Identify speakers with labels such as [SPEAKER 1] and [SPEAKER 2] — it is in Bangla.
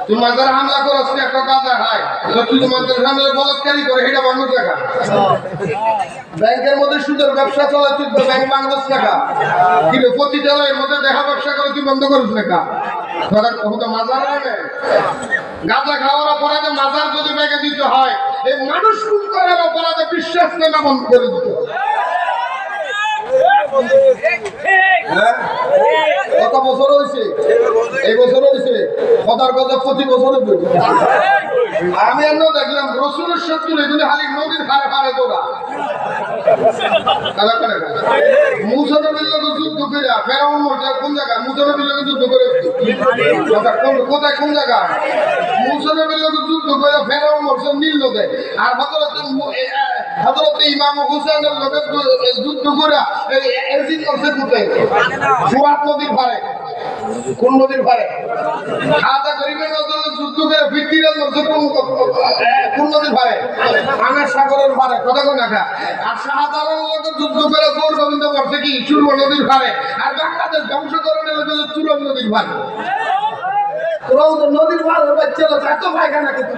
[SPEAKER 1] তুই মাজার হামলা করছ না একটা গাঁজা খায় তুই তো মাজার হামলা বলৎকারী করে এটা বন্ধ টাকা ব্যাংকের মধ্যে সুদের ব্যবসা চলে তুই ব্যাংক বাংলাদেশ টাকা কিন্তু পতিতালয়ের মধ্যে দেখা ব্যবসা করে তুই বন্ধ করিস টাকা তোরা কত মাজার হবে গাঁজা খাওয়ার অপরাধে মাজার যদি ব্যাগে দিতে হয় এই মানুষ খুন করার অপরাধে বিশ্বাস না বন্ধ করে দিতে কত বছর হয়েছে এই বছর হয়েছে কথার কথা প্রতি বছরে আমি এমন দেখলাম রসুলের শত্রু এগুলি খালি নদীর ধারে পারে তোরা মুসা নবীর লোক যুদ্ধ করে ফেরাউন মরছে কোন জায়গায় মুসা নবীর লোক যুদ্ধ করে কোথায় কোন জায়গায় মুসা নবীর লোক যুদ্ধ করে ফেরাউন মরছে নীল নদে আর হযরত ইমাম হুসাইনের লোক যুদ্ধ করে এজিদ করছে কোথায় সুয়াত নদীর ধারে কোন নদীর ধারে খাওয়া গরিবের নজরে যুদ্ধ করে ফিরতিরাল মরছে কোন নদীর ধারে আনার সাগরের ধারে কথা কোন দেখা আর শাহজালাল লোক যুদ্ধ করে গৌর গোবিন্দ মরছে কি সুরমা নদীর ধারে আর বাংলাদেশ ধ্বংসকরণের লোক চুরম নদীর ধারে তোরাও তো নদীর ধারে বাচ্চা এত পায়খানা কিন্তু